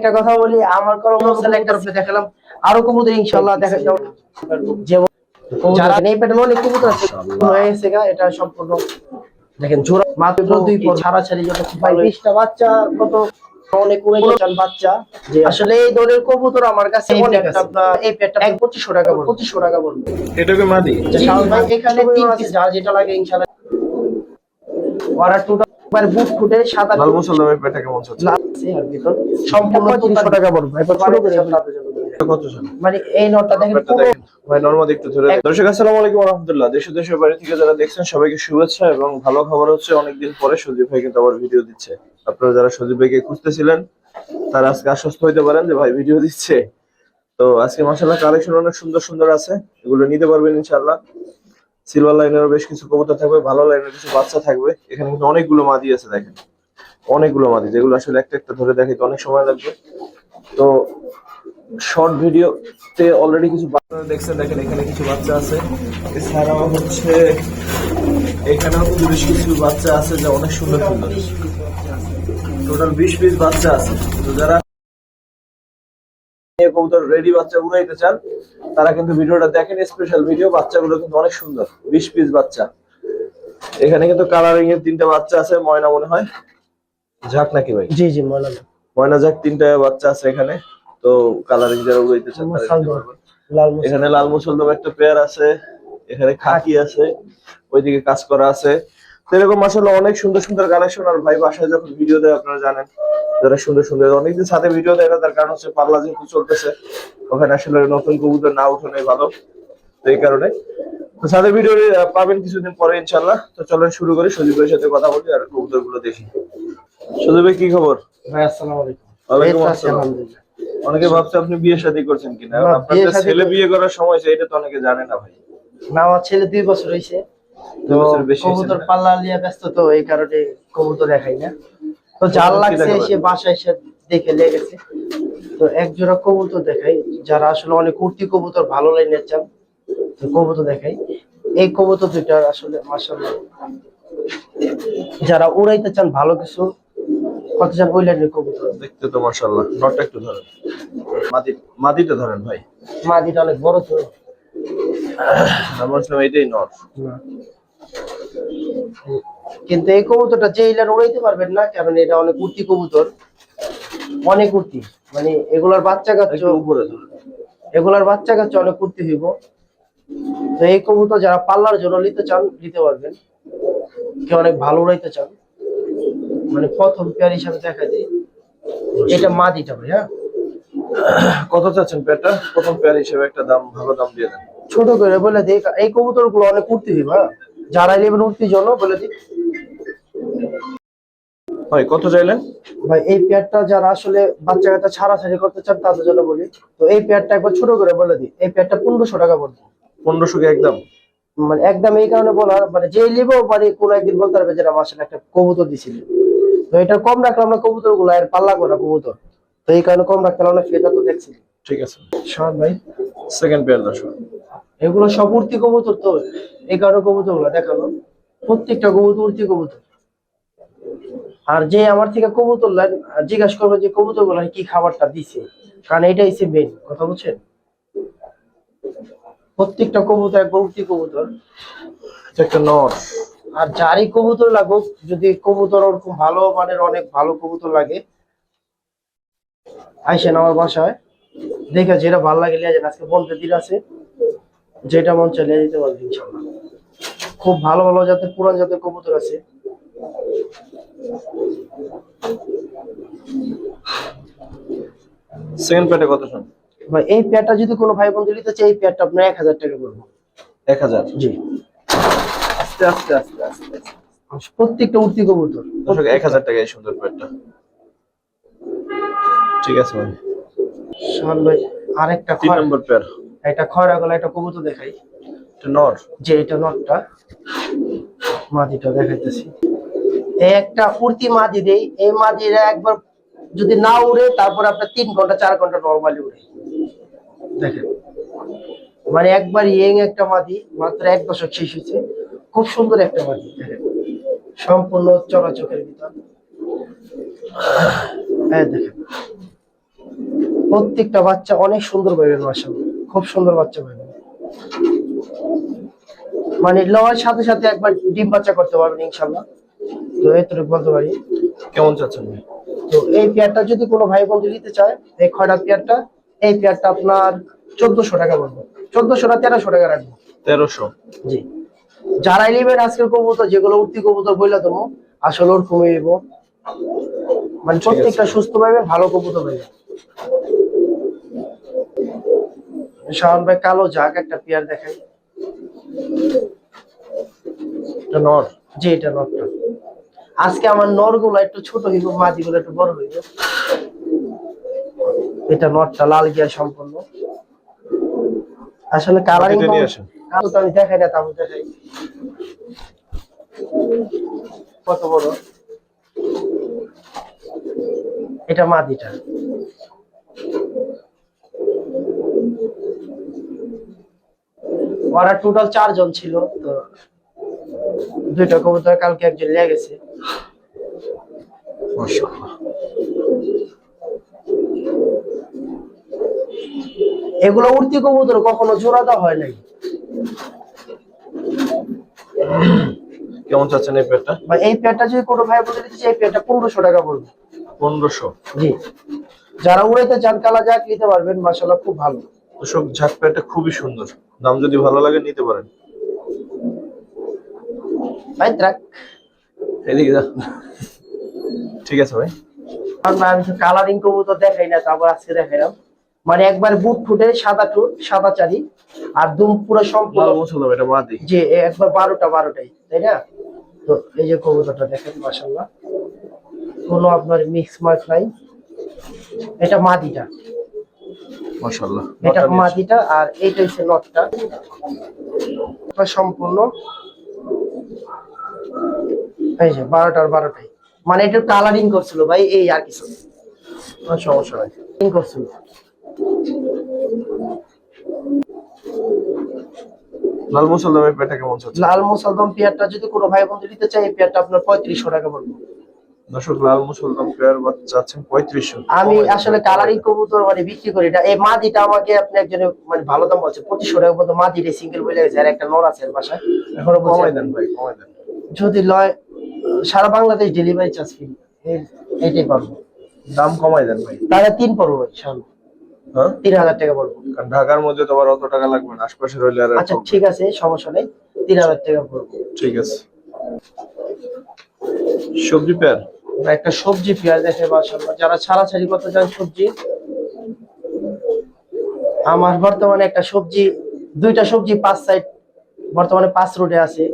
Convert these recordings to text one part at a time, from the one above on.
একটা কথা বলি, আমার কর্মস্থলে একটা রূপে দেখালাম, আরো কবুতর ইনশাআল্লাহ দেখা যাবে। যেমন যারা এই প্যাটার্ন অনেক কবুতর আছে হয়েছে গা, এটা সম্পূর্ণ দেখেন জোড়া মাত্র দুই পর ছাড়াছাড়ি যত ভাই 20টা বাচ্চা কত অনেক উড়াইছেন বাচ্চা। যে আসলে এই ধরনের কবুতর আমার কাছে অনেক আছে। এই পেটটা 2500 টাকা বলবো, 2500 টাকা বলবো। এটাকে মাদি শাওন ভাই এখানে তিন পিস যার যেটা লাগে ইনশাআল্লাহ ওরা টোটাল একবার বুট ফুটে সাদা লাল মুসলমানের পেটা কেমন চলছে? সম্পূর্ণ 2500 টাকা বলবো। এবার ছোট করে কত জন মানে এই নটটা দেখেন ভাই নরমাল একটু ধরে। দর্শক আসসালামু আলাইকুম ওয়া রাহমাতুল্লাহ। দেশের বাইরে থেকে যারা দেখছেন সবাইকে শুভেচ্ছা এবং ভালো খবর হচ্ছে অনেকদিন পরে সজীব ভাই কিন্তু আবার ভিডিও দিচ্ছে। আপনারা যারা সজীব ভাইকে খুঁজতেছিলেন তারা আজকে আশ্বস্ত হইতে পারেন যে ভাই ভিডিও দিচ্ছে। তো আজকে মাশাআল্লাহ কালেকশন অনেক সুন্দর সুন্দর আছে, এগুলো নিতে পারবেন ইনশাআল্লাহ। সিলভার লাইনেরও বেশ কিছু কবুতর থাকবে, ভালো লাইনের কিছু বাচ্চা থাকবে। এখানে কিন্তু অনেকগুলো মাদি আছে, দেখেন অনেকগুলো মাদি, যেগুলো আসলে একটা একটা ধরে দেখাইতে অনেক সময় লাগবে। তো শর্ট ভিডিওতে অলরেডি কিছু বাচ্চা দেখছেন, দেখেন এখানে কিছু বাচ্চা আছে। এছাড়াও হচ্ছে এখানেও কিন্তু বেশ কিছু বাচ্চা আছে যা অনেক সুন্দর সুন্দর, টোটাল 20 পিস বাচ্চা আছে। তো যারা কবুতর রেডি বাচ্চা উড়াইতে চান তারা কিন্তু ভিডিওটা দেখেন, স্পেশাল ভিডিও। বাচ্চাগুলো কিন্তু অনেক সুন্দর, 20 পিস বাচ্চা। এখানে কিন্তু কালারিং এর 3টা বাচ্চা আছে, ময়না মনে হয় ঝাক নাকি ভাই? জি জি ময়না ঝাক 3টা বাচ্চা আছে এখানে। তো কালারিং যারা উড়াইতে চান এখানে লাল মুসলদম একটা পেয়ার আছে, এখানে খাকি আছে, ওইদিকে কাজ করা আছে। তো এরকম মাশাআল্লাহ অনেক সুন্দর সুন্দর কালেকশন। আর ভাই বাসায় যখন ভিডিও দেয় আপনারা জানেন যারা সুন্দর সুন্দর অনেকদিন সাথে ভিডিও দেয় না, তার কারণ হচ্ছে পাল্লা যেহেতু চলতেছে ওখানে আসলে নতুন কবুতর না উঠানোই ভালো। তো এই কারণে তো সাথে ভিডিও পাবেন কিছুদিন পরে ইনশাআল্লাহ। তো চলেন শুরু করি, সজীব ভাইয়ের সাথে কথা বলি আর কবুতর গুলো দেখি। সজীব ভাই কি খবর? ভাই আসসালামু আলাইকুম। ওয়ালাইকুম আসসালাম। অনেকে ভাবছে আপনি বিয়ে শাদী করছেন কিনা, আপনার ছেলে বিয়ে করার সময় এটা তো অনেকে জানে না ভাই। না, আমার ছেলে 2 বছর হয়েছে, তো কবুতর পাল্লা নিয়ে ব্যস্ত, তো এই কারণে কবুতর দেখাই না। তো জাল লাগছে এসে বাসায় এসে দেখে লেগেছে, তো এক জোড়া কবুতর দেখাই। যারা আসলে অনেক উড়তি কবুতর ভালো লাইনের চান তো কবুতর দেখাই। এই কবুতর দুইটা আসলে মাশাআল্লাহ যারা উড়াইতে চান ভালো কিছু কত চান ওই লাইনের কবুতর। দেখতে তো মাশাআল্লাহ। নটটা একটু ধরেন, মাদিটা ধরেন ভাই। মাদিটা অনেক বড়, তো আমার সময় এটাই নট। কিন্তু এই কবুতরটা যে ইলান উড়াইতে পারবেন না, কারণ এটা অনেক উড়তি কবুতর, অনেক উড়তি। মানে এগুলার বাচ্চা কাচ্চা উপরে এগুলার বাচ্চা কাচ্চা অনেক উড়তি হইব। তো এই কবুতর যারা পাল্লার জন্য নিতে চান নিতে পারবেন, কেউ অনেক ভালো উড়াইতে চান। মানে প্রথম পেয়ার হিসাবে দেখা যায় এটা মাদিটা ভাই। হ্যাঁ, কত চাচ্ছেন পেয়ারটা? প্রথম পেয়ার হিসেবে একটা দাম, ভালো দাম দিয়ে দেন। ছোট করে বলে দিই, এই কবুতর গুলো অনেক উড়তি হইব। হ্যাঁ, যারা নেবেন উড়তির জন্য বলে দিই। ভাই কত চাইলেন? ভাই এই পেয়ারটা যারা আসলে বাচ্চা কাচ্চা ছাড়াছাড়ি করতে চান তাদের জন্য বলি, তো এই পেয়ারটা একবার ছোট করে বলে দিই। এই পেয়ারটা 1500 টাকা পড়বে। 1500 কি একদম? মানে একদম এই কারণে বলার, মানে যে লিবো মানে কোন একদিন বলতে পারবে যে আসলে একটা কবুতর দিছিল, তো এটা কম রাখলাম না। কবুতর গুলো আর পাল্লা করা কবুতর, তো এই কারণে কম রাখলাম না। সেটা তো দেখছি। ঠিক আছে শোন ভাই, সেকেন্ড পেয়ার দর্শক, এগুলো সব উড়তি কবুতর, তো এই কারণে কবুতর গুলো দেখালো। প্রত্যেকটা কবুতর উড়তি কবুতর। আর যে আমার থেকে কবুতর নেন জিজ্ঞাসা করবে যে কবুতর গুলো কি খাবারটা দিছে, কারণ এটাই হচ্ছে মেন কথা, বুঝছেন? প্রত্যেকটা কবুতর এক উড়তি কবুতর, একটা নট। আর যারই কবুতর লাগুক, যদি কবুতর ওরকম ভালো মানের অনেক ভালো কবুতর লাগে আইসেন আমার বাসায়, দেখে যেটা ভালো লাগে লিয়ে যান। আজকে বলতে দিন আছে, যেটা মন চালিয়ে দিতে পারবেন ইনশাআল্লাহ। খুব ভালো ভালো জাতের পুরান জাতের কবুতর আছে। সেকেন্ড পেয়ারে কত শুন ভাই এই পেয়ারটা যদি কোনো ভাই বন্ধু নিতে চায়, এই পেয়ারটা আপনার 1000 টাকা পড়বে। 1000? জি, আস্তে আস্তে আস্তে আস্তে প্রত্যেকটা উড়তি কবুতর। দর্শক 1000 টাকা এই সুন্দর পেয়ারটা। ঠিক আছে ভাই। শান ভাই আরেকটা 3 নম্বর পেয়ার, একটা খয়রা গলা একটা কবুতর দেখাই। এটা নট। যে এটা নটটা, মাদিটা দেখাইতেছি। এই একটা উড়তি মাদি দেই, এই মাদিরা একবার যদি না উড়ে তারপর আপনার 3 ঘন্টা 4 ঘন্টা নরমালি উড়ে। দেখেন মানে একবার ইয়েং একটা মাদি, মাত্র 1 দশক শেষ হয়েছে। খুব সুন্দর একটা মাদি, দেখেন সম্পূর্ণ চলাচলের ভিতর। হ্যাঁ দেখেন প্রত্যেকটা বাচ্চা অনেক সুন্দর পাইবেন, মাশাআল্লাহ খুব সুন্দর বাচ্চা পাইবেন। মানে লওয়ার সাথে সাথে একবার ডিম বাচ্চা করতে পারবেন ইনশাআল্লাহ। তো এতটুকু বলতে পারি। কেমন চাচ্ছেন ভাই? তো এই পেয়ারটা যদি কোনো ভাই বন্ধু নিতে চায়, এই খয়রা পেয়ারটা, এই পেয়ারটা আপনার 1400 টাকা পড়বে। 1400 না 1300 টাকা রাখবো। 1300। জি, যারা নেবেন আজকের কবুতর, যেগুলো উঠতি কবুতর বইলা দেবো, আসলে ওর কমে দেবো। মানে প্রত্যেকটা সুস্থ পাইবেন, ভালো কবুতর পাইবেন। শাওন ভাই কালো জাগ একটা পেয়ার দেখাই। এটা নর। জি, এটা নরটা। আজকে আমার নরগুলো একটু ছোট হইব, মাদিগুলো একটু বড় হইব। এটা নরটা লাল গিয়ার সম্পূর্ণ। আসলে কালারিং নিয়ে আসেন। তো আমি দেখাই না, তাও দেখাই কত বড়। এটা মাদিটা। ওরা টোটাল 4 জন ছিল, তো দুইটা কবুতর কালকে একজন লেগে গেছে। মাশাআল্লাহ। এগুলো উড়তি কবুতর, কখনো জোড়া দেওয়া হয় নাই। কেমন চাচ্ছেন এই পেয়ারটা? বা এই পেয়ারটা যদি কোনো ভাই বলে দিচ্ছে, এই পেয়ারটা 1500 টাকা পড়বে। 1500। জি, যারা উড়াইতে চান কালা জাক নিতে পারবেন, মাশাআল্লাহ খুব ভালো। দর্শক, ঝাক পেয়ারটা খুবই সুন্দর, দাম যদি ভালো লাগে নিতে পারেন। ভাই ট্রাক এদিকে যা। ঠিক আছে ভাই। আমি তো কালারিং কবুতর দেখাই না, তারপর আজকে দেখাইলাম। মানে একবার বুট ফুটে সাদা ঠোঁট সাদা চারি, আর দুম পুরো সম্পূর্ণ। লাল মুসলমান, এটা মাদি। যে একবার 12টাই, তাই না? তো এই যে কবুতরটা দেখেন, মাশাআল্লাহ কোনো আপনার মিক্স মার্ক নাই। এটা মাদিটা, মাশাআল্লাহ। এটা মাদিটা, আর এইটা হচ্ছে নটটা সম্পূর্ণ। এই যে 12টাই, মানে এটা কালারিং করছিল ভাই, এই আর কিছু সমস্যা নাই। করছিল। লাল মুসলমানের পেয়ারটা কেমন চাচ্ছেন? লাল মুসলদম পেয়ারটা যদি কোনো ভাই বন্ধু নিতে চায়, এই পেয়ারটা আপনার 3500 টাকা পড়বে। দর্শক, লাল মুসলমান পেয়ার চাচ্ছেন 3500। আমি আসলে কালারিং কবুতর মানে বিক্রি করি না। এই মাদিটা আমাকে আপনি একজনে মানে ভালো দাম বলছে, 2500 টাকা পর্যন্ত মাদি রে সিঙ্গেল বলে গেছে, আর একটা নর আছে এর বাসায়। এখনো কমাই দেন ভাই, কমাই দেন। যদি লয় সারা বাংলাদেশ ডেলিভারি চার্জ ফ্রি, এইটাই পারবো। দাম কমাই দেন ভাই। তাহলে 3 পড়বো ভাই, সামনে হ্যাঁ, 3000 টাকা পড়বো। কারণ ঢাকার মধ্যে তো আবার অত টাকা লাগবে না, আশপাশে রইলে আর আচ্ছা ঠিক আছে, সমস্যা নেই, 3000 টাকা পড়বো। ঠিক আছে। সবজি পেয়ার, একটা সবজি পেঁয়াজ দেখে মাশাআল্লাহ, যারা ছাড়াছাড়ি করতে চান সবজি, আমার বর্তমানে একটা সবজি, দুইটা সবজি 5 সাইড বর্তমানে 5 রোডে আছে।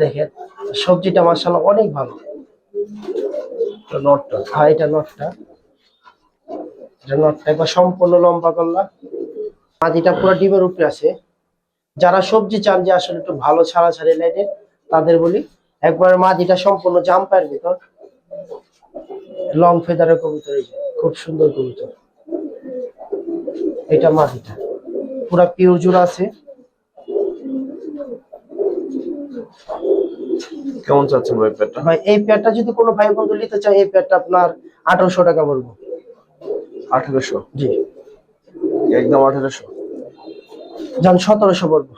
দেখেন সবজিটা মাশাআল্লাহ অনেক ভালো। নটটা। হ্যাঁ, এটা নটটা। একবার সম্পূর্ণ লম্বা গলা, মাদিটা পুরো ডিমের উপরে আছে। যারা সবজি চান যে আসলে একটু ভালো ছাড়াছাড়ি লাইনের, তাদের বলি একবার মাদিটা সম্পূর্ণ জাম্পার ভিতর, লং ফেদারের কবুতর, এই যে খুব সুন্দর কবুতর। এটা মাদিটা পুরা পিওর জোড়া আছে। কেমন চাচ্ছেন ভাই পেয়ারটা? ভাই এই পেয়ারটা যদি কোনো ভাই বন্ধু নিতে চায়, এই পেয়ারটা আপনার 1800 টাকা বলবো। 1800? জি, একদম 1800? যান 1700 বলবো।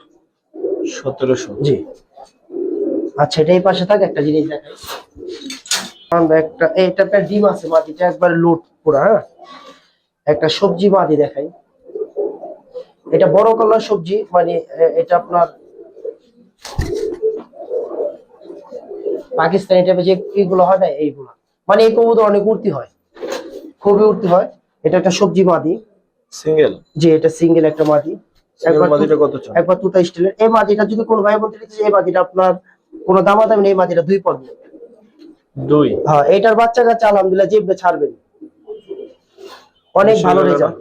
1700? জি। আচ্ছা, এটা এই পাশে থাক, একটা জিনিস দেখাই। একটা এইটা ডিম আছে, মাটিটা একবার লুট পুরা। হ্যাঁ, একটা সবজি মাদি দেখাই। এটা বড় কলার সবজি, মানে এটা আপনার পাকিস্তানি টাইপের যে এইগুলো হয় না, এইগুলো মানে এই কবুতর অনেক উড়তি হয়, খুবই উড়তি হয়। এটা একটা সবজি মাদি সিঙ্গেল? যে এটা সিঙ্গেল একটা মাদি। মাদিটা কত চান? একবার তুতা স্টিলের। এই মাদিটা যদি কোনো ভাই বলতে চায়, এই মাদিটা আপনার কোনো দামাদামি নেই, এই মাদিটা 2 পড়বে। 2? হ্যাঁ, এটার বাচ্চা কাচ্চা আলহামদুলিল্লাহ জিভে ছাড়বেন, অনেক ভালো রেজাল্ট,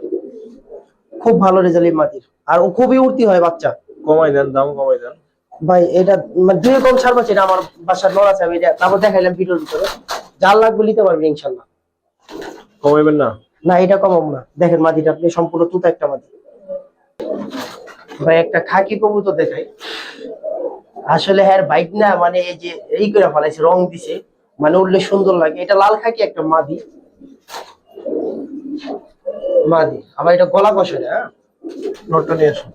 খুব ভালো রেজাল্ট এই মাদির। আর ও খুবই উড়তি হয় বাচ্চা। কমাই দেন, দাম কমাই দেন ভাই। এটা মানে 2 কম ছাড় পাচ্ছে, এটা আমার বাসার নর আছে, আমি এটা তারপর দেখাইলাম ভিডিওর ভিতরে। যার লাগবে নিতে পারবেন ইনশাল্লাহ। কমাইবেন না? না, এটা কমাবো না। দেখেন মাদিটা আপনি সম্পূর্ণ তুতা একটা মাদি। ভাই একটা খাকি কবুতর দেখাই। আসলে হ্যাঁ বাইক না, মানে এই যে এই করে ফেলাইছে, রং দিছে, মানে উঠলে সুন্দর লাগে। এটা লাল খাকি একটা মাদি। মাদি আবার এটা গলা কষে না, হ্যাঁ? নটটা নিয়ে আসুন।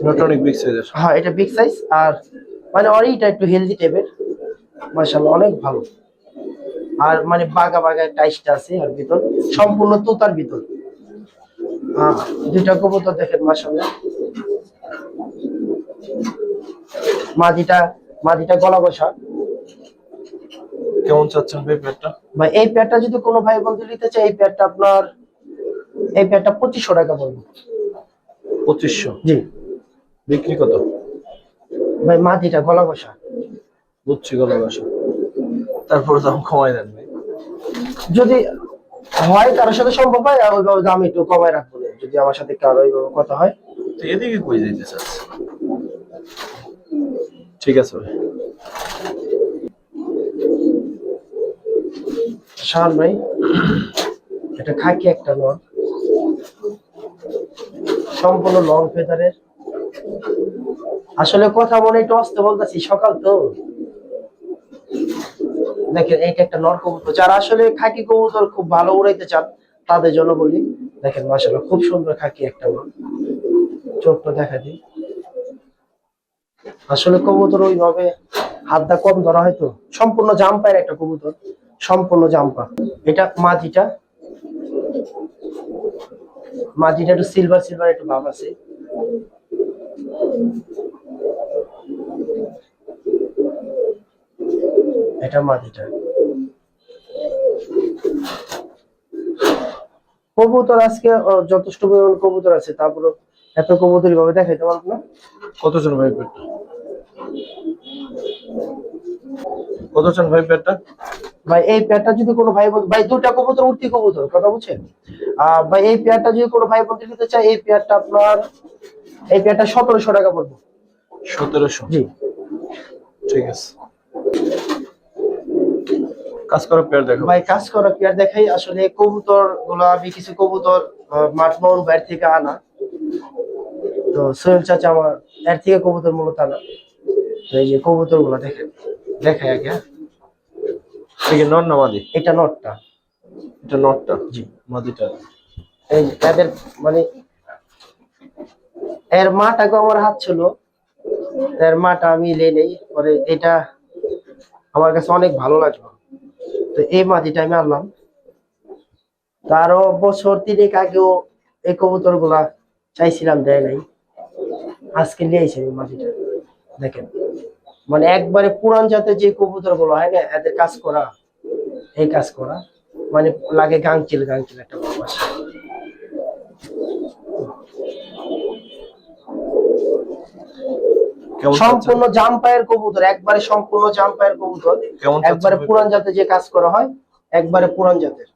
নটটা অনেক বিগ সাইজের। হ্যাঁ এটা বিগ সাইজ, আর মানে অরিটা একটু হেলদি টাইপের, মাশাআল্লাহ অনেক ভালো। আর মানে বাগা বাগা টাইসটা আছে আর ভিতর সম্পূর্ণ তোতার ভিতর। দুইটা কবুতর দেখেন মাশাআল্লাহ। মাদিটা মাদিটা গলা বসা। কেমন চাচ্ছেন ভাই পেয়ারটা? ভাই এই পেয়ারটা যদি কোনো ভাই বন্ধু নিতে চায়, এই পেয়ারটা আপনার এই পেয়ারটা 2500 টাকা পড়বে। 2500? জি বিক্রি কত? ভাই মাদিটা গলা বসা। বুঝছি, গলা বাসা। তারপরে দাম কমাই দেন ভাই। যদি হয় কারোর সাথে সম্ভব হয়, আর ওইভাবে দাম একটু কমায় রাখবো না, যদি আমার সাথে কারো ওইভাবে কথা হয়। তো এদিকে কই যাইতে চাচ্ছ? ঠিক আছে ভাই। শাহান ভাই এটা খাকি একটা নর, সম্পূর্ণ লং ফেদারের। আসলে কথা বলে একটু অস্তে বলতেছি, সকাল তো। দেখেন এইটা একটা নর কবুতর, যারা আসলে খাকি কবুতর খুব ভালো উড়াইতে চান তাদের জন্য বলি। দেখেন মাশাআল্লাহ খুব সুন্দর খাকি একটা নর। চোখটা দেখা দিই। আসলে কবুতর ওইভাবে হাতটা কম ধরা হয়তো, সম্পূর্ণ জাম্পায়ের একটা কবুতর, সম্পূর্ণ জাম্পা। এটা মাঝিটা, মাঝিটা একটু সিলভার সিলভার একটু ভাব আছে। এটা মাঝিটা। কবুতর আজকে যথেষ্ট পরিমাণ কবুতর আছে, তারপরে এত কবুতর ভাবে দেখাইতে পারবো না। কতজন ভাই পেয়ারটা? কতজন ভাই পেয়ারটা? ভাই এই পেয়ারটা যদি কোনো ভাই বোন, ভাই দুটা কবুতর উঠতি কবুতর, কথা বুঝছেন? ভাই এই পেয়ারটা যদি কোনো ভাই বোন নিতে চায়, এই পেয়ারটা আপনার এই পেয়ারটা 1700 টাকা পড়বে। 1700? জি ঠিক আছে। কাজ করা পেয়ার দেখো ভাই, কাজ করা পেয়ার দেখাই। আসলে কবুতর গুলো আমি কিছু কবুতর মাঠমোহন বাইরে থেকে আনা, তো সোহেল চাচা আমার এর থেকে কবুতর মূলত আনা। তো এই যে কবুতর গুলো দেখেন, দেখাই আগে, হ্যাঁ? ঠিক আছে। নর না মাদি? এটা নটটা। এটা নটটা? জি। মাদিটা? এই যে এদের মানে এর মাটাকে আমার হাত ছিল, এর মাটা আমি লে নেই পরে, এটা আমার কাছে অনেক ভালো লাগলো, তো এই মাটিটা আমি আনলাম। তারও বছর 3 আগেও এই কবুতর গুলা চাইছিলাম, দেয় নাই, আজকে নিয়ে এসে এই মাটিটা। দেখেন মানে একবারে পুরান জাতের যে কবুতর গুলো হয় না, এদের কাজ করা, এই কাজ করা মানে লাগে গাংচিল গাংচিল একটা ভাব আসে। সম্পূর্ণ জাম্পায়ের কবুতর, একবারে সম্পূর্ণ জাম্পায়ের কবুতর, একবারে পুরান জাতের যে কাজ করা হয়, একবারে পুরান জাতের।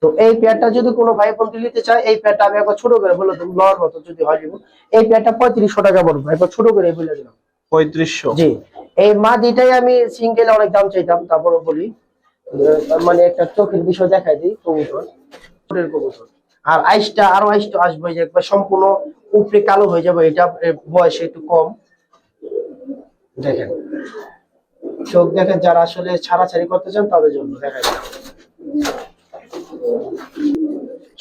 তো এই পেয়ারটা যদি কোনো ভাই বোন নিতে চায়, এই পেয়ারটা আমি একবার ছোট করে বলে দেবো, লওয়ার মতো যদি হয় দিব, এই পেয়ারটা 3500 টাকা পড়বে, একবার ছোট করে বলে দিলাম। 3500? জি। এই মাদিটাই আমি সিঙ্গেলে অনেক দাম চাইতাম, তারপরে বলি মানে একটা চোখের বিষয় দেখাই দিই, কবুতর কবুতর। আর আইসটা আরো আইসটা আসবে, যে একবার সম্পূর্ণ উপরে কালো হয়ে যাবে, এটা বয়সে একটু কম। দেখেন চোখ দেখেন, যারা আসলে ছাড়াছাড়ি করতে চান তাদের জন্য দেখাই দিলাম।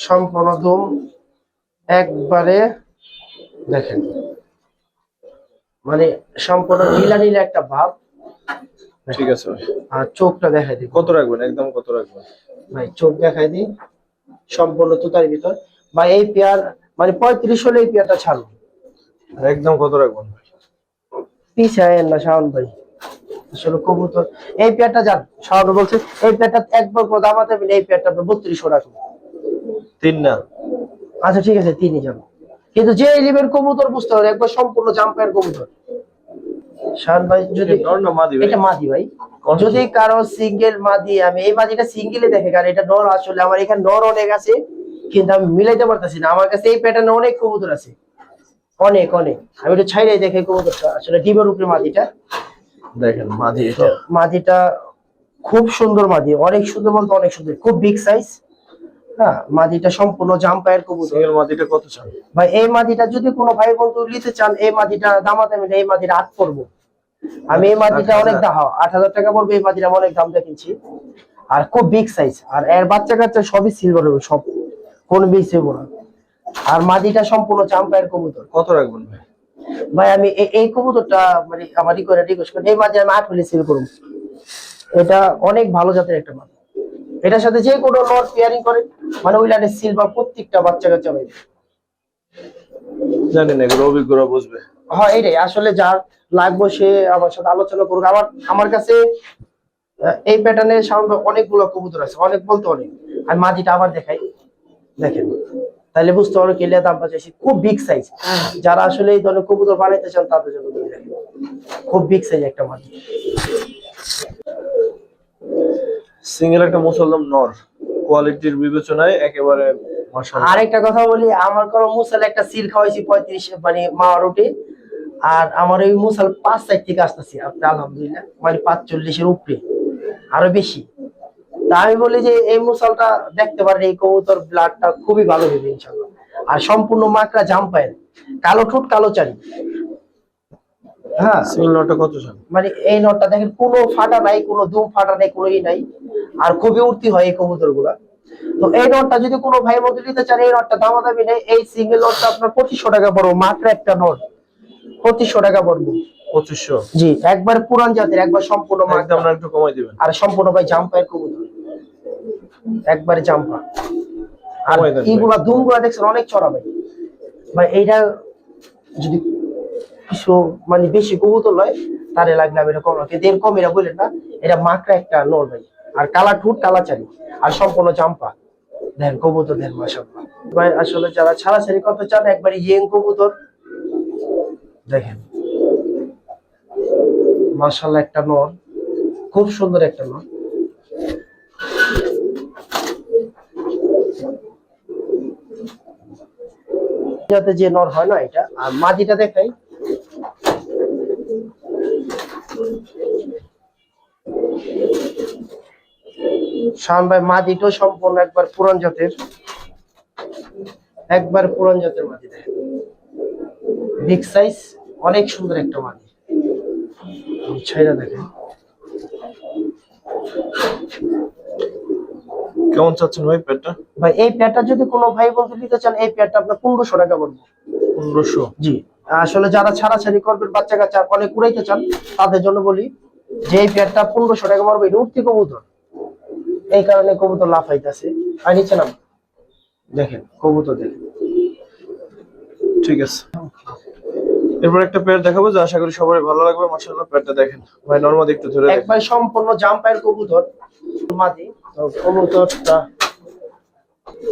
সম্পূর্ণ দুম একবারে দেখেন, মানে সম্পূর্ণ নীলা নীলা একটা ভাব। ঠিক আছে ভাই। আর চোখটা দেখাই দিই, কত রাখবেন? একদম কত রাখবেন ভাই? চোখ দেখাই দিই, সম্পূর্ণ তুতার ভিতর। ভাই এই পেয়ার মানে 35 হলে এই পেয়ারটা ছাড়ুন। একদম কত রাখবেন? পিছায় না শাওন ভাই, আসলে কবুতর এই পেয়ারটা যান, শাওন বলছে এই পেয়ারটা একবার দামাতে হবে, এই পেয়ারটা 3200 রাখুন। 3 না? আচ্ছা ঠিক আছে, 3ই যাবো, কিন্তু যে লিভের কবুতর বুঝতে হবে, একবার সম্পূর্ণ জাম্পায়ের কবুতর। শাওন ভাই যদি নর না মাদি? এটা মাদি ভাই, যদি কারো সিঙ্গেল মাদি, আমি এই মাদিটা সিঙ্গেলে দেখে, কারণ এটা নর, আসলে আমার এখানে নর অনেক আছে কিন্তু আমি মিলাইতে পারতেছি না, আমার কাছে এই প্যাটার্নে অনেক কবুতর আছে, অনেক অনেক। আমি একটু ছাইড়াই দেখে কবুতরটা, আসলে ডিমের উপরে মাদিটা দেখেন। মাদি তো মাদিটা খুব সুন্দর, মাদি অনেক সুন্দর, বলতে অনেক সুন্দর, খুব বিগ সাইজ। হ্যাঁ মাদিটা সম্পূর্ণ জাম্পায়ের কবুতর। সিঙ্গেল মাদিটা কত চান ভাই এই মাদিটা যদি কোনো ভাই বন্ধু নিতে চান, এই মাদিটা দামাতে আমি এই মাদিটা 8 পড়বো, আমি এই মাটিটা অনেক দাম, 8,000 টাকা পড়বে এই মাটিটা, অনেক দাম দিয়ে কিনছি। আর খুব বিগ সাইজ, আর এর বাচ্চা কাচ্চা সবই সিলভার হবে, সব কোন বিষ হইব না। আর মাটিটা সম্পূর্ণ চাম্পায়ের কবুতর। কত রাখবেন ভাই? ভাই আমি এই কবুতরটা মানে আমারই করে রিকোয়েস্ট করি, এই মাঝে আমি 8 হলে সেল করব। এটা অনেক ভালো জাতের একটা মাছ, এটার সাথে যে কোনো নট পেয়ারিং করে মানে ওই লাইনে সিলভার প্রত্যেকটা বাচ্চা কাচ্চা পাইবে। জানি না, এগুলো অভিজ্ঞরা বুঝবে। হ্যাঁ এটাই আসলে, যার লাগবে সে আমার সাথে আলোচনা করুক। আমার কাছে এই প্যাটার্নের সাউন্ড অনেকগুলো কবুতর আছে, অনেক বলতে অনেক। আমি মাটিটা আবার দেখাই, দেখেন তাহলে বুঝতে পারো কেলিয়া দাম পাচ্ছি। খুব বিগ সাইজ, যারা আসলে এই ধরনের কবুতর বানাইতে চান তাদের জন্য দেখেন, খুব বিগ সাইজ একটা মাটি। সিঙ্গেল একটা মুসলমান নর, কোয়ালিটির বিবেচনায় একেবারে মাশাআল্লাহ। আরেকটা কথা বলি, আমার কোনো মুসাল একটা সিল খাওয়াইছি 35 মানে মাওয়া রুটি, আর আমার ওই মুসাল 5 সাইড থেকে আসতেছি আপনি আলহামদুলিল্লাহ মানে 45-এর উপরে, আরো বেশি। তা আমি বলি যে এই মুসালটা দেখতে পারেন, এই কবুতর ব্লাডটা খুবই ভালো হবে ইনশাআল্লাহ। আর সম্পূর্ণ মাকড়া জাম্পায়ের, কালো ঠোঁট কালো চারি। হ্যাঁ সিঙ্গেল নরটা কত চান? মানে এই নটটা দেখেন কোনো ফাটা নাই, কোনো দুম ফাটা নাই, কোনো ই নাই, আর খুবই উঠতি হয় এই কবুতর গুলা। তো এই নটটা যদি কোনো ভাই মধ্যে নিতে চান, এই নটটা দামাদামি নেই, এই সিঙ্গেল নটটা আপনার 2500 টাকা পড়বো, মাত্র একটা নট 2500 টাকা পড়বো। 2500? জি, একবার পুরান জাতের, একবার সম্পূর্ণ একদম না, একটু কমাই দিবেন। আর সম্পূর্ণ ভাই জাম্পায়ের কবুতর, একবারে জাম্পা। আর কমাই দেন ভাই। এইগুলা দুমগুলা দেখছেন অনেক চড়া ভাই। ভাই এইটা যদি কিছু মানে বেশি কবুতর লয় তারে লাগলে আমি এটা কম, কিন্তু এরকম এরা বললেন না, এটা মাকড়া একটা নর ভাই, আর কালা ঠুট কালা চারি, আর সম্পূর্ণ জাম্পা। দেখেন কবুতর দেখেন মাশাআল্লাহ ভাই। আসলে যারা ছাড়াছাড়ি করতে চান একবারে ইয়েং কবুতর দেখেন, মাশাআল্লাহ একটা নর, খুব সুন্দর একটা নর। যাতে যে নর হয় না এটা। আর মাদিটা দেখাই, শান ভাই মাদিটাও সম্পূর্ণ একবার পুরান জাতের, একবার পুরান জাতের মাদি। দেখেন বিগ সাইজ, অনেক সুন্দর একটা মাদি। ছাইরা দেখেন কেমন চাচ্ছেন ভাই পেটটা? ভাই এই পেয়ারটা যদি কোনো ভাই বন্ধু নিতে চান, এই পেয়ারটা আপনার 1500 টাকা পড়বে। 1500? জি, আসলে যারা ছাড়াছাড়ি করবেন বাচ্চা কাচ্চা অনেক উড়াইতে চান তাদের জন্য বলি যে এই পেয়ারটা 1500 টাকা পড়বে। এটা উঠতি কবুতর, এই কারণে কবুতর লাফাইতেছে। আর নিচে নাম দেখেন কবুতর দেখেন। ঠিক আছে, এরপর একটা পেয়ার দেখাবো যে আশা করি সবারই ভালো লাগবে। মাশাআল্লাহ পেয়ারটা দেখেন ভাই, নরমালি একটু ধরে দেখেন। একবার সম্পূর্ণ জাম্পায়ের কবুতর মাদি। তো কবুতরটা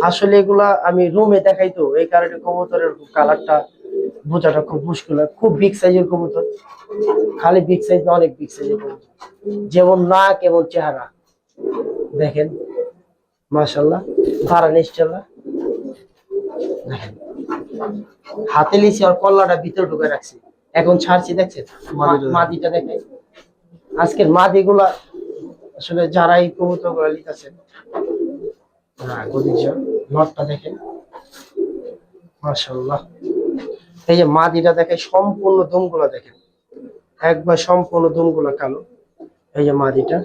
আসলে এগুলা আমি রুমে দেখাই, তো এই কারণে কবুতরের কালারটা বোঝাটা খুব মুশকিল হয়। খুব বিগ সাইজের কবুতর, খালি বিগ সাইজ না, অনেক বিগ সাইজের কবুতর, যেমন নাক এবং চেহারা দেখেন মাশাআল্লাহ। তারা নিশ্চল্লাহ দেখেন, হাতে লিছি আর কল্লাটা ভিতরে ঢুকে রাখছি, এখন ছাড়ছি দেখছেন। মাদিটা দেখেন, আজকের মাদিগুলা আসলে যারা এই কবুতর গুলা লিখেছেন, নটটা দেখেন মাশাআল্লাহ। এই যে মাদিটা দেখে সম্পূর্ণ দুমগুলা দেখেন, একবার সম্পূর্ণ দুমগুলা কালো। এই যে মাদিটা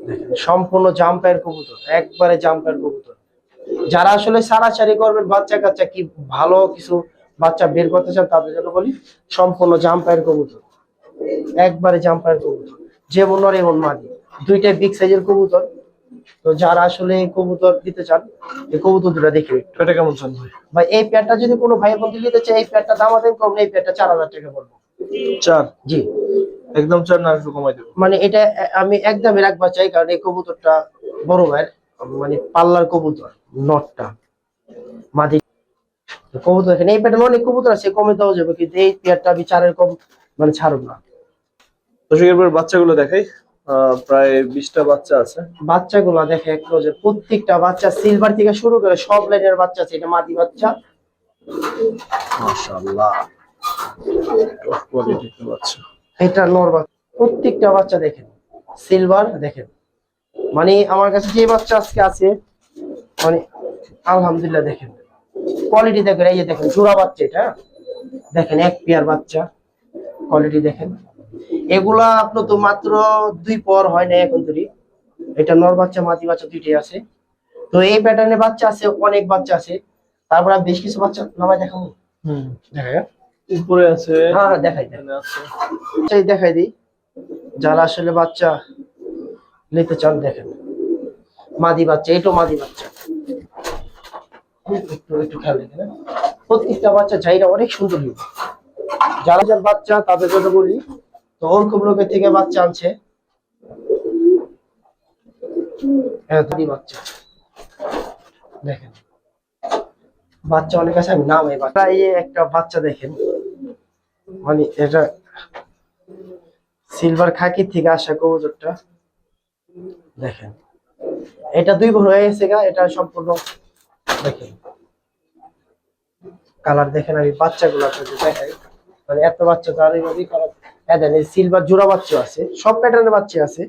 দেখেন, সম্পূর্ণ জাম্পায়ের কবুতর, একবারে জাম্পায়ের কবুতর। যারা আসলে সারাসারি করবেন বাচ্চা কাচ্চা কি ভালো কিছু বাচ্চা বের করতে চান তাদের জন্য বলি সম্পূর্ণ জাম্পায়ের কবুতর, একবারে জাম্পায়ের কবুতর, যেমন নর এমন মাদি, দুইটাই বিগ সাইজের কবুতর। তো যারা আসলে কবুতর দিতে চান এই কবুতর দুটা দেখে। পেয়ারটা কেমন চান ভাই? ভাই এই পেয়ারটা যদি কোনো ভাই বন্ধু নিতে চায়, এই পেয়ারটা দাম আছে কম, এই পেয়ারটা 4000 টাকা পড়বে। 4? জি, একদম 4 না, একটু কমাই দেব। মানে এটা আমি একদমই রাখবা চাই, কারণ এই কবুতরটা বড় ভাইয়ের মানে পাল্লার কবুতর, নটটা মাদি কবুতর। এখানে এই প্যাটার্ন অনেক কবুতর আছে, কমে দেওয়া যাবে, কিন্তু এই পেয়ারটা আমি 4-এর কম মানে ছাড়ব না। দর্শক এরপর বাচ্চাগুলো দেখাই, প্রায় 20টা বাচ্চা আছে। বাচ্চাগুলো দেখে এক নজর, প্রত্যেকটা বাচ্চা সিলভার থেকে শুরু করে সব লাইনের বাচ্চা আছে। এটা মাদি বাচ্চা মাশাআল্লাহ, টপ কোয়ালিটি একটা বাচ্চা। এটা নর বাচ্চা, প্রত্যেকটা বাচ্চা দেখেন সিলভার দেখেন। মানে আমার কাছে যে বাচ্চা আজকে আছে মানে আলহামদুলিল্লাহ দেখেন কোয়ালিটি দেখেন। এই যে দেখেন জোড়া বাচ্চা, এটা দেখেন এক পেয়ার বাচ্চা কোয়ালিটি দেখেন। এগুলা আপনার তো মাত্র 2 পর হয় না এখন তৈরি। এটা নর বাচ্চা মাদি বাচ্চা দুইটাই আছে। তো এই প্যাটার্নের বাচ্চা আছে, অনেক বাচ্চা আছে। তারপর আমি বেশ কিছু বাচ্চা নামায় দেখাবো। দেখাই উপরে আছে, হ্যাঁ হ্যাঁ দেখাই দেন। এখানে আছে। দেখাই দিই, যারা আসলে বাচ্চা নিতে চান দেখেন। মাদি বাচ্চা, এটাও মাদি বাচ্চা। একটু একটু খেয়াল দেখেন, প্রত্যেকটা বাচ্চা চাইরা অনেক সুন্দর। যারা যার বাচ্চা তাদের জন্য বলি, তো ওরকম লোকের থেকে বাচ্চা আনছে। বাচ্চা দেখেন, বাচ্চা অনেক আছে, আমি নাম এই একটা বাচ্চা দেখেন, মানে এটা সিলভার খাকির থেকে আসা কবুতরটা দেখেন। এটা 2 ভর হয়ে গেছে গা, এটা সম্পূর্ণ দেখেন কালার দেখেন। আমি বাচ্চাগুলো আপনাদের দেখাই, মানে এত বাচ্চা তো আর এইভাবেই কালার। এই সিলভার জোড়া বাচ্চা আছে, সব প্যাটার্নের বাচ্চা আছে।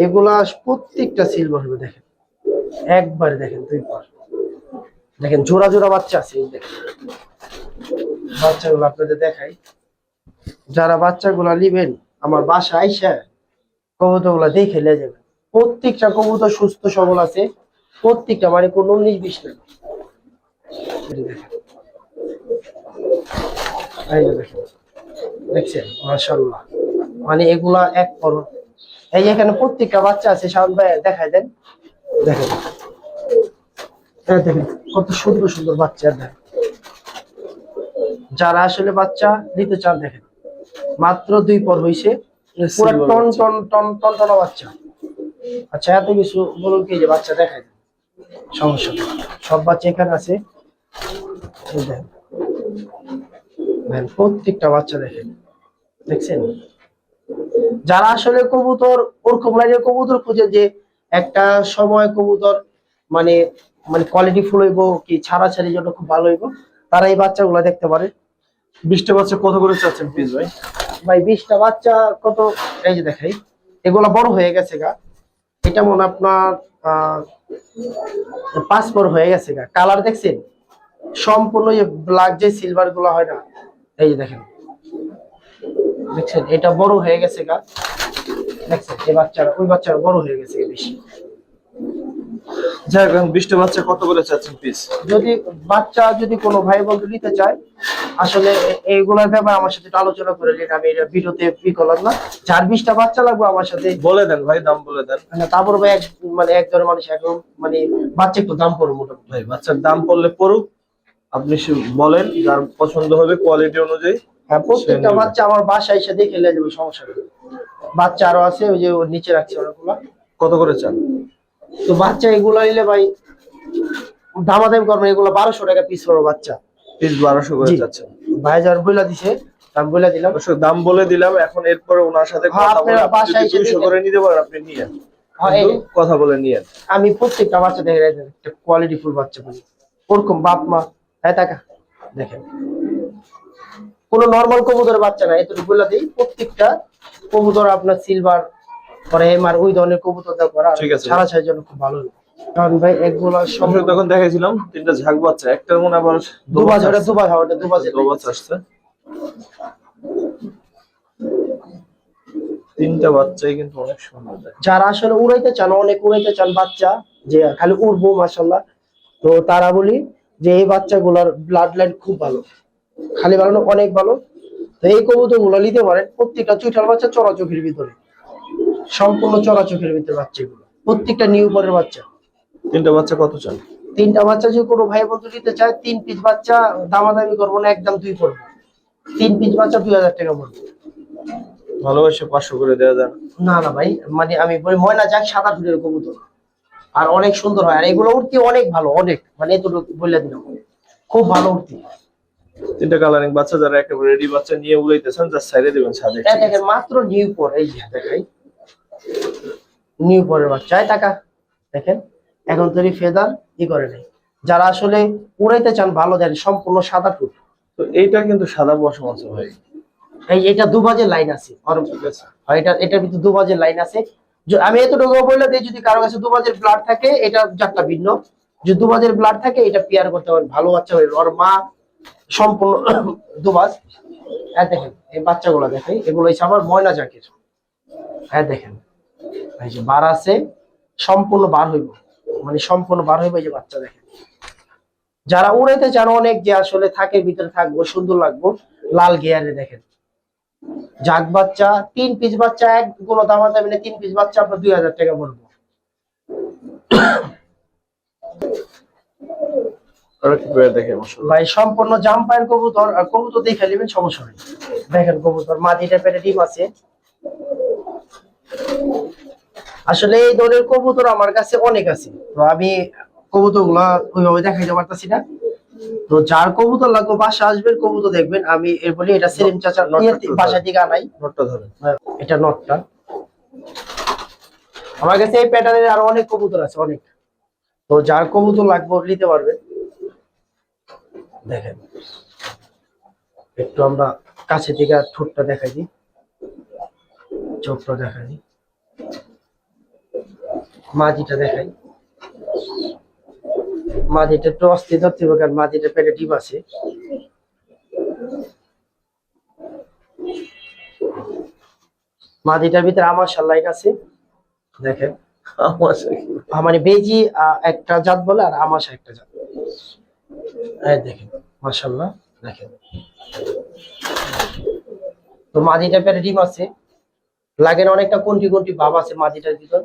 এগুলা প্রত্যেকটা সিলভার হবে দেখেন, একবারে দেখেন 2 পর। দেখেন জোড়া জোড়া বাচ্চা আছে, এই দেখেন বাচ্চাগুলো আপনাদের দেখাই। যারা বাচ্চাগুলা নিবেন আমার বাসায় আইসা কবুতরগুলা দেখে নিয়ে যাবেন। প্রত্যেকটা কবুতর সুস্থ সবল আছে, প্রত্যেকটা, মানে কোনো 19-20 নেই। দেখছেন মাশাআল্লাহ, মানে এগুলা এক পর। এই যে এখানে প্রত্যেকটা বাচ্চা আছে, শাওন ভাই দেখাই দেন। দেখেন দেখেন কত সুন্দর সুন্দর বাচ্চা। দেখেন যারা আসলে বাচ্চা নিতে চান দেখেন, মাত্র 2 পর হইছে, পুরো টন টন টন টন টন বাচ্চা। আচ্ছা এত কিছু বলুন কি, যে বাচ্চা দেখাই দেন, সমস্যা নেই। সব বাচ্চা এখানে আছে, দেখেন প্রত্যেকটা বাচ্চা দেখেন, দেখছেন। যারা আসলে কবুতর ওরকম লাইনের কবুতর খুঁজে, যে একটা সময় কবুতর মানে মানে কোয়ালিটি ফুল হইব কি ছাড়াছাড়ির জন্য খুব ভালো হইব, তারা এই বাচ্চাগুলো দেখতে পারে। 20টা বাচ্চা কত করে চাচ্ছেন পিস ভাই? ভাই 20টা বাচ্চা কত, এই যে দেখাই, এগুলা বড় হয়ে গেছে গা। এটা মনে আপনার 5 পর হয়ে গেছে গা। কালার দেখছেন সম্পূর্ণ ব্ল্যাক যে সিলভার গুলো হয় না, এই যে দেখেন, দেখছেন এটা বড় হয়ে গেছে গা। দেখছেন এই বাচ্চারা, ওই বাচ্চারা বড় হয়ে গেছে বেশি। যাই হোক, 20টা বাচ্চা কত করে চাচ্ছেন পিস? যদি বাচ্চা যদি কোনো ভাই বন্ধু নিতে চায়, আসলে এইগুলোর ব্যাপারে আমার সাথে একটু আলোচনা করে নিন। আমি এটা ভিডিওতে করলাম না। যার 20টা বাচ্চা লাগবে আমার সাথে বলে দেন ভাই, দাম বলে দেন। তারপর ভাই মানে একজনের মানুষ এখন মানে বাচ্চা একটু দাম পড়বে মোটামুটি। ভাই বাচ্চার দাম পড়লে পড়ুক, আপনি বলেন, যার পছন্দ হবে কোয়ালিটি অনুযায়ী। হ্যাঁ প্রত্যেকটা বাচ্চা আমার বাসায় এসে দেখে নিয়ে যাবে, সমস্যা নেই। বাচ্চা আরো আছে, ওই যে ওর নিচে রাখছে অনেকগুলো। কত করে চান? তো বাচ্চা এগুলো নিলে ভাই দামাদামি করবেন, এগুলো 1200 টাকা পিস পড়বে বাচ্চা। পিস 1200 করে চাচ্ছেন? ভাই যার বইলা দিছে, দাম বলে দিলাম। অবশ্যই দাম বলে দিলাম। এখন এরপরে ওনার সাথে কথা বলে আপনি যদি 200 করে নিতে পারেন, আপনি নিয়েন, কথা বলে নিয়েন। আমি প্রত্যেকটা বাচ্চা দেখে একটা কোয়ালিটি ফুল বাচ্চা বলি, ওরকম বাপ মা। হ্যাঁ টাকা দেখেন, কোন নরমাল কবুতরের বাচ্চা না, এতটুকু বলে দিই। প্রত্যেকটা কবুতর আপনার সিলভার পরে এমআর ওই ধরনের কবুতর দেওয়া করা, ঠিক আছে, সারা সাইজ জন্য খুব ভালো। কারণ ভাই এগুলা সব তখন দেখাইছিলাম 3টা ঝাঁক বাচ্চা, একটার মনে আবার দুবাজ, ওটা দুবাজ, ওটা দুবাজের দুবাজ আসছে। 3টা বাচ্চাই কিন্তু অনেক সুন্দর। যারা আসলে উড়াইতে চান, অনেক উড়াইতে চান বাচ্চা, যে খালি উড়বো মাশাআল্লাহ, তো তারা বলি যে এই বাচ্চাগুলোর ব্লাড লাইন খুব ভালো, খালি ভালো না অনেক ভালো। তো এই কবুতর গুলো নিতে পারেন। প্রত্যেকটা চুইঠাল বাচ্চা চড়া চোখের ভিতরে, সম্পূর্ণ চড়া চোখের ভিতরে বাচ্চা এগুলো, প্রত্যেকটা নিউ বরের বাচ্চা। 3টা বাচ্চা কত চান? 3টা বাচ্চা যদি কোনো ভাই বন্ধু নিতে চায়, 3 পিস বাচ্চা দামাদামি করবো না, একদম 2 পড়বো। 3 পিস বাচ্চা 2000 টাকা পড়বে। ভালোবাসে 500 করে দেওয়া যায় না না ভাই, মানে আমি বলি ময়না যাক সাদা ঠুটের কবুতর, আর অনেক সুন্দর হয়, আর এগুলো উঠতে অনেক ভালো, অনেক, মানে এতটুকু বলে দিলাম, খুব ভালো উঠতে। 3টা কালারিং বাচ্চা, যারা একেবারে রেডি বাচ্চা নিয়ে উড়াইতেছেন, জাস্ট সাইডে দিবেন ছাদে। দেখেন মাত্র নিউ পর, এই যে দেখাই নিউ পরের বাচ্চা। টাকা দেখেন এখন তৈরি ফেদার করে নাই। যারা আসলে উড়াইতে চান ভালো দেন, সম্পূর্ণ সাদা টুট। তো এইটা কিন্তু সাদা বসম আছে ভাই, এটা 2 বাজের লাইন আছে, এটার ভিতরে 2 বাজের লাইন আছে। আমি এতটুকু বললে দিই, যদি কারো কাছে 2 বাজের ব্লাড থাকে এটা যাত্রা ভিন্ন, যে 2 বাজের ব্লাড থাকে এটা পেয়ার করতে পারেন, ভালো বাচ্চা হবে। ওর মা সম্পূর্ণ 2 বাজ, হ্যাঁ দেখেন এই বাচ্চাগুলো দেখেন, এগুলো হচ্ছে আমার ময়না জাকের। হ্যাঁ দেখেন এই যে বার আছে, সম্পূর্ণ বার হইব, মানে সম্পূর্ণ বার হইব। এই যে বাচ্চা দেখেন, যারা উড়াইতে চান অনেক, যে আসলে থাকে ভিতরে থাকবো সুন্দর লাগবো, লাল গিয়ারে দেখেন জাগ বাচ্চা, 3 পিস বাচ্চা, এক কোনো দামাদামি না, 3 পিস বাচ্চা আপনার 2000 টাকা পড়বো। আর কি পেয়ার দেখে মাশাআল্লাহ। ভাই সম্পূর্ণ জাম্পায়ের কবুতর, আর কবুতর দেখে নেবেন, সমস্যা নেই। দেখেন কবুতর মাটিটা পেটে ডিম আছে। আসলে এই ধরনের কবুতর আমার কাছে অনেক আছে, তো আমি কবুতর গুলা ওইভাবে দেখাইতে পারতাছি না। তো যার কবুতর লাগবে বাসা আসবেন, কবুতর দেখবেন। আমি এরপরে এটা সেলিম চাচার বাসা থেকে আনাই। নটটা ধরেন। এটা নটটা। আমার কাছে এই প্যাটার্নের আরো অনেক কবুতর আছে, অনেক। তো যার কবুতর লাগবে নিতে পারবেন। দেখেন একটু আমরা কাছে থেকে ঠোঁটটা দেখাই দিই, চোখটা দেখাই দিই, মাটিটা দেখাই। মাটিটা একটু অস্থির ধরতে হবে, কারণ মাটিটা পেটে ডিম আছে। মাটিটার ভিতরে আমার লাইন আছে দেখেন। মানে বেজি একটা জাত বলে, আর আমাশা একটা জাত। এই দেখেন মাশাআল্লাহ দেখেন। তো মাদিটা পেটে ডিম আছে, লাগেন অনেকটা কোনটি কোনটি ভাব আছে মাদিটার ভিতর।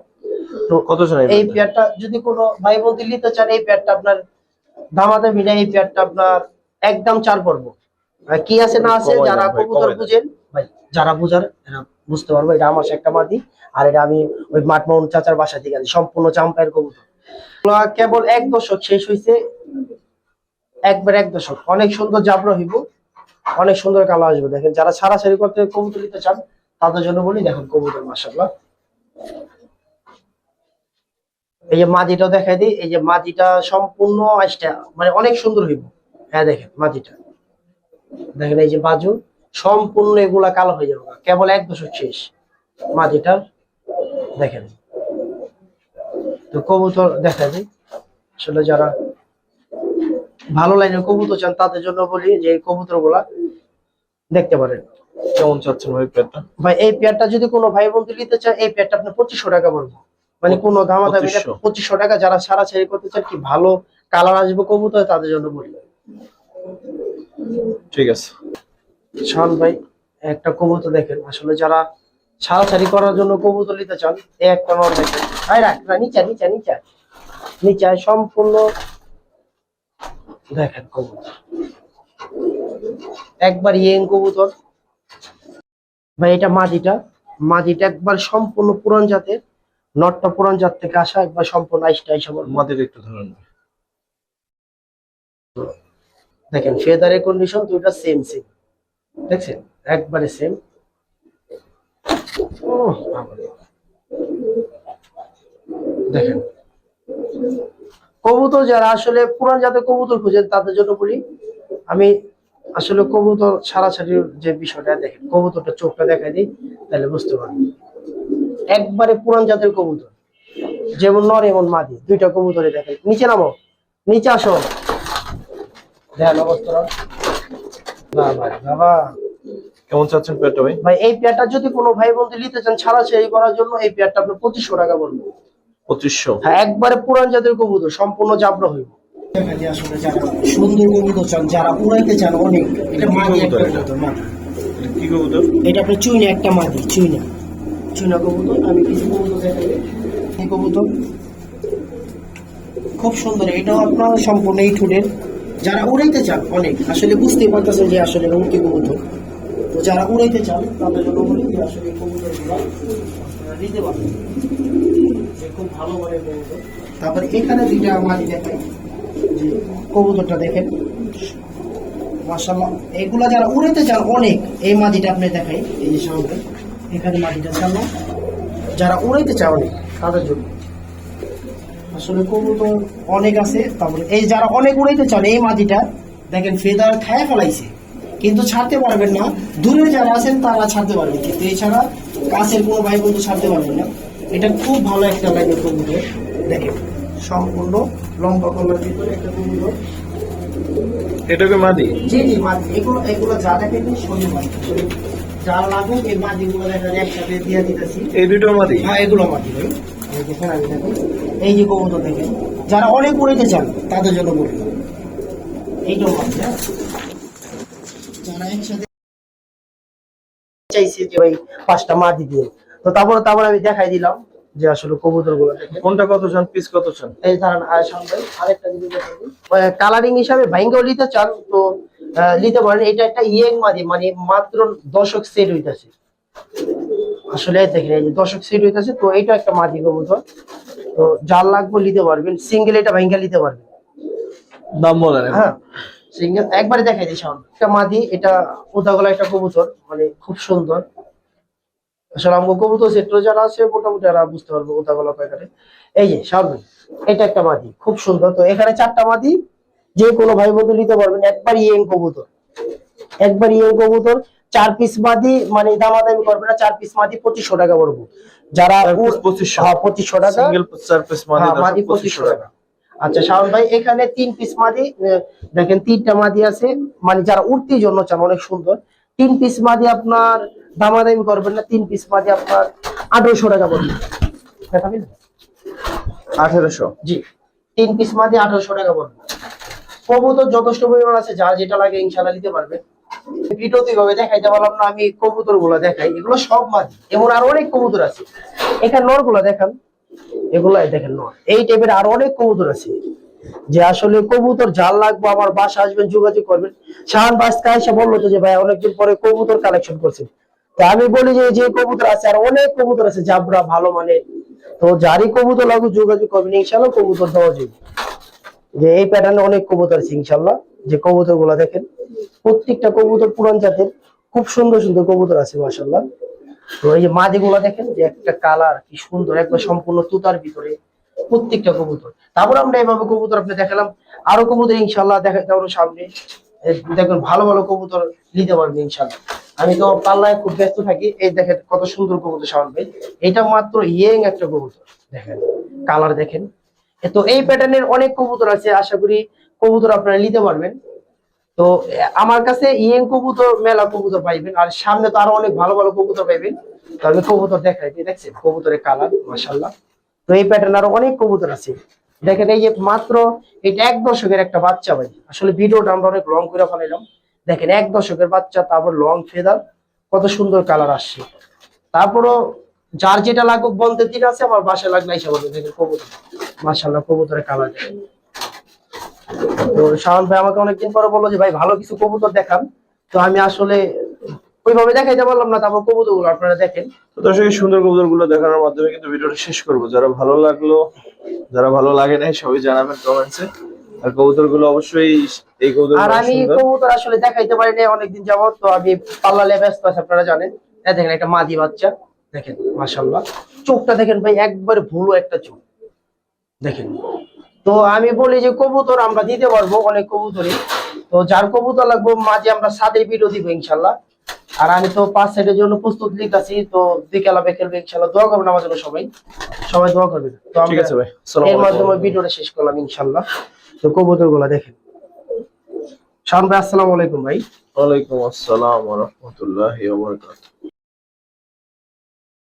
তো কত চাই এই পেয়ারটা যদি কোনো ভাই বন্ধু নিতে চান, এই পেয়ারটা আপনার দামাতে মিলে, এই পেয়ারটা আপনার একদম 4 পড়ব। কি আছে না আছে যারা কবুতর বুঝেন ভাই, যারা বুঝার এরা বুঝতে পারবো। এটা আমার একটা মাদি, আর এটা আমি ওই মাঠমাউন চাচার বাসা থেকে আনি, সম্পূর্ণ জাম্পায়ের কবুতর। কেবল 1 দশক শেষ হয়েছে, একবার 1 দশক। অনেক সুন্দর জাবরা হইব, অনেক সুন্দর কালো আসবে। দেখেন যারা ছাড়াছাড়ি করতে কবুতর নিতে চান তাদের জন্য বলি, দেখেন কবুতর মাশাআল্লাহ। এই যে মাদিটাও দেখাই দিই, এই যে মাদিটা সম্পূর্ণ আইসটা মানে অনেক সুন্দর হইব। হ্যাঁ দেখেন মাদিটা দেখেন, এই যে বাজু সম্পূর্ণ এগুলা কালো হয়ে যাবে, কেবল 1 দশক শেষ মাদিটার। দেখেন তো কবুতর দেখা যায়, আসলে যারা ভালো লাইনের কবুতর চান তাদের জন্য বলি যে এই কবুতর গুলা দেখতে পারেন। কেমন চাচ্ছেন ভাই পেয়ারটা? ভাই এই পেয়ারটা যদি কোনো ভাই বন্ধু নিতে চায়, এই পেয়ারটা আপনি 2500 টাকা পড়বে, মানে কোনো দামাদামি না, 2500 টাকা। যারা ছাড়াছাড়ি করতে চান, কি ভালো কালার আসবে কবুতর, তাদের জন্য বলি। ঠিক আছে শান ভাই একটা কবুতর দেখেন, আসলে যারা ছাড়াছাড়ি করার জন্য কবুতর নিতে চান, এই একটা নর দেখেন। ভাই রাখ না, নিচে নিচে নিচে নিচে সম্পূর্ণ দেখেন কবুতর, একবার ইয়েং কবুতর। ভাই এটা মাদিটা, মাদিটা একবার সম্পূর্ণ পুরান জাতের, নটটা পুরান জাত থেকে আসা, একবার সম্পূর্ণ আইসটা আইসা বলবো। মাদের একটু ধরেন। দেখেন ফেদারের কন্ডিশন দুইটা সেম সেম, দেখছেন একবারে সেম। দেখেন কবুতর যারা আসলে পুরান জাতের কবুতর খুঁজেন তাদের জন্য বলি আমি, আসলে কবুতর ছাড়াছাড়ির যে বিষয়টা, দেখেন কবুতরটা চোখটা দেখাই দিই, তাহলে বুঝতে পারবেন। একবারে পুরান জাতের কবুতর, যেমন নর এমন মাদি, দুইটা কবুতরে দেখেন। নিচে নামো, নিচে আসো, দেখেন অবস্থা। বাবা কেমন চাচ্ছেন পেয়ারটা ভাই? ভাই এই পেয়ারটা যদি কোনো ভাই বন্ধু নিতে চান ছাড়াছাড়ি করার জন্য, এই পেয়ারটা আপনি 2500 টাকা বলবো। 2500? হ্যাঁ একবারে পুরান জাতের কবুতর, সম্পূর্ণ জাবরা হইব। আসলে যারা সুন্দর কবুতর চান, যারা উড়াইতে চান অনেক, এটা মাদি একটা কবুতর। মাদি কি কবুতর এটা? আপনার চুইনা একটা মাদি, চুইনা চুইনা কবুতর। আমি কিছু কবুতর দেখাই। এই কবুতর খুব সুন্দর, এটাও আপনার সম্পূর্ণ এই ঠোঁটের। যারা উড়াইতে চান অনেক, আসলে বুঝতেই পারতেছেন যে আসলে উড়তি কবুতর। তো যারা উড়াইতে চান তাদের জন্য বলি যে আসলে এই কবুতরগুলো আপনারা নিতে পারবেন, যে খুব ভালো মানের কবুতর। তারপরে এখানে দুইটা মাদি দেখাই, যে কবুতরটা দেখেন মাশাআল্লাহ। এগুলা যারা উড়াইতে চান অনেক, এই মাদিটা আপনি দেখাই, এই যে সামনে এখানে মাদিটা ছাড়লাম। যারা উড়াইতে চান অনেক তাদের জন্য আসলে কবুতর অনেক আছে। তারপরে এই যারা অনেক উড়াইতে চান, এই মাদিটা দেখেন ফেদার খায় ফেলাইছে, কিন্তু ছাড়তে পারবেন না। দূরে যারা আছেন তারা ছাড়তে পারবেন, কিন্তু এছাড়া কাছের কোনো ভাই বন্ধু ছাড়তে পারবেন না। এটা খুব ভালো একটা লাইনের কবুতর, দেখেন সম্পূর্ণ লম্বা কলার ভিতরে একটা কবুতর। এটাকে মাদি? জি জি মাদি। এগুলো এগুলো যা দেখেন শনি মাদি, যা লাগবে এই মাদিগুলো দেখেন একসাথে দিয়ে দিতেছি। এই দুটো মাদি? হ্যাঁ এগুলো মাদি ভাই। এই দেখেন আমি দেখেন এই যে কবুতর দেখেন, যারা অনেক উড়িতে চান তাদের জন্য বলি এইটাও মাদি। হ্যাঁ যারা একসাথে চাইছি যে ভাই 5টা মাদি দিয়ে, তো তারপর আমি দেখাই দিলাম যে আসলে কবুতর গুলো কোনটা কত চান, পিস কত চান? এই ধরেন আয়শান ভাই আরেকটা যদি কালারিং হিসাবে ভাইঙ্গাও নিতে চান তো নিতে পারেন। এটা একটা ইয়েং মাদি, মানে মাত্র দশক সেট হইতাছে। আসলে দেখেন এই যে দশক সেট হইতাছে, তো এটা একটা মাদি কবুতর। তো যার লাগবে নিতে পারবেন, সিঙ্গেল এটা ভাইঙ্গা নিতে পারবেন। দাম বলেন। হ্যাঁ সিঙ্গেল একবারে দেখাই দিই শাওন। একটা মাদি, এটা উদাগলা একটা কবুতর, মানে খুব সুন্দর। আসলে আমাকে কবুতর সেক্টর যারা আছে মোটামুটি যারা বুঝতে পারবো উদাগলা কয়কারে। এই যে শাওন ভাই এটা একটা মাদি খুব সুন্দর। তো এখানে 4টা মাদি, যে কোনো ভাই বন্ধু নিতে পারবেন। একবার ইয়েং কবুতর, একবার ইয়েং কবুতর। 4 পিস মাদি, মানে দামাদামি করবে না। 4 পিস মাদি 2500 টাকা পড়বো। যারা 2500? হ্যাঁ 2500 টাকা সিঙ্গেল 4 পিস মাদি মাদি 2500 টাকা। আচ্ছা শাওন ভাই এখানে 3 পিস মাদি দেখেন, 3টা মাদি আছে, মানে যারা উড়তির জন্য চান অনেক সুন্দর। 3 পিস মাদি আপনার দামাদামি করবেন না, 3 পিস মাদি আপনার 1800 টাকা পড়বে। দেখাবেন? 1800? জি 3 পিস মাদি 1800 টাকা পড়বে। কবুতর যথেষ্ট পরিমাণ আছে, যার যেটা লাগে ইনশাআল্লাহ নিতে পারবে। ভিডিওতে ভাবে দেখাইতে পারলাম না, আমি কবুতর গুলা দেখাই। এগুলো সব মাদি, এমন আরো অনেক কবুতর আছে। এখানে নর গুলা দেখান, এগুলো দেখেন নর। এই টাইপের আরো অনেক কবুতর আছে, যে আসলে কবুতর যার লাগবে আমার বাসা আসবেন, যোগাযোগ করবেন। শাহান বাসকা এসে বললো তো যে ভাই অনেকদিন পরে কবুতর কালেকশন করছে। তো আমি বলি যে যে কবুতর আছে আর অনেক কবুতর আছে জাবরা ভালো মানে, তো যারই কবুতর লাগবে যোগাযোগ করবেন, ইনশাআল্লাহ কবুতর দেওয়া যাবে। যে এই প্যাটার্নে অনেক কবুতর আছে ইনশাআল্লাহ। যে কবুতর গুলা দেখেন প্রত্যেকটা কবুতর পুরান জাতের, খুব সুন্দর সুন্দর কবুতর আছে মাশাআল্লাহ। তো এই যে মাদি গুলা দেখেন যে একটা কালার কি সুন্দর, একবার সম্পূর্ণ তুতার ভিতরে প্রত্যেকটা কবুতর। তারপর আমরা এইভাবে কবুতর আপনি দেখালাম, আরো কবুতর ইনশাআল্লাহ দেখাতে পারবো সামনে। দেখবেন ভালো ভালো কবুতর নিতে পারবেন ইনশাআল্লাহ। আমি তো পাল্লায় খুব ব্যস্ত থাকি। এই দেখেন কত সুন্দর কবুতর শাওন ভাই, এটা মাত্র ইয়েং একটা কবুতর। দেখেন কালার দেখেন। তো এই প্যাটার্নের অনেক কবুতর আছে, আশা করি কবুতর আপনারা নিতে পারবেন। তো আমার কাছে ইয়েং কবুতর মেলা কবুতর পাইবেন, আর সামনে তো আরো অনেক ভালো ভালো কবুতর পাইবেন। তো আমি কবুতর দেখাই, দেখছেন কবুতরের কালার মাশাআল্লাহ। তো এই প্যাটার্ন আরো অনেক কবুতর আছে। দেখেন এই যে মাত্র এটা 1 দশকের একটা বাচ্চা ভাই। আসলে ভিডিওটা আমরা অনেক লং করে ফেলাইলাম। দেখেন 1 দশকের বাচ্চা, তারপর লং ফেদার, কত সুন্দর কালার আসছে। তারপরও যার যেটা লাগবে বলতে দিন আছে, আমার বাসায় লাগলে এসে বলবে। দেখেন কবুতর মাশাআল্লাহ, কবুতরের কালার দেখেন। তো শাওন ভাই আমাকে অনেকদিন পরে বললো যে ভাই ভালো কিছু কবুতর দেখান। তো আমি আসলে ওইভাবে দেখাইতে পারলাম না। তারপর কবুতর গুলো আপনারা দেখেন। তো দর্শক এই সুন্দর কবুতর গুলো দেখানোর মাধ্যমে কিন্তু ভিডিওটা শেষ করবো। যারা ভালো লাগলো, যারা ভালো লাগে নাই সবাই জানাবেন কমেন্টসে। আর কবুতর গুলো অবশ্যই, এই কবুতর আর আমি কবুতর আসলে দেখাইতে পারি না অনেকদিন যাবত, তো আমি পাল্লালে ব্যস্ত আছি আপনারা জানেন। এই দেখেন একটা মাদি বাচ্চা দেখেন মাশাআল্লাহ, চোখটা দেখেন ভাই একবার ভুলো একটা চোখ দেখেন। তো আমি বলি যে কবুতর আমরা দিতে পারবো অনেক কবুতরই। তো যার কবুতর লাগবে মাঝে আমরা ছাদের ভিডিও দিব ইনশাআল্লাহ। আর আমি তো 5 সেটের জন্য প্রস্তুত নিতেছি। তো বিকেলা খেলবে ইনশাআল্লাহ। দোয়া করবেন আমার জন্য সবাই, সবাই দোয়া করবেন। তো ঠিক আছে ভাই, এর মাধ্যমে ভিডিওটা শেষ করলাম ইনশাআল্লাহ। তো কবুতর গুলা দেখেন। শাওন ভাই আসসালামু আলাইকুম ভাই। ওয়ালাইকুম আসসালাম ওয়া রাহমাতুল্লাহি ওয়া বারাকাতুহু।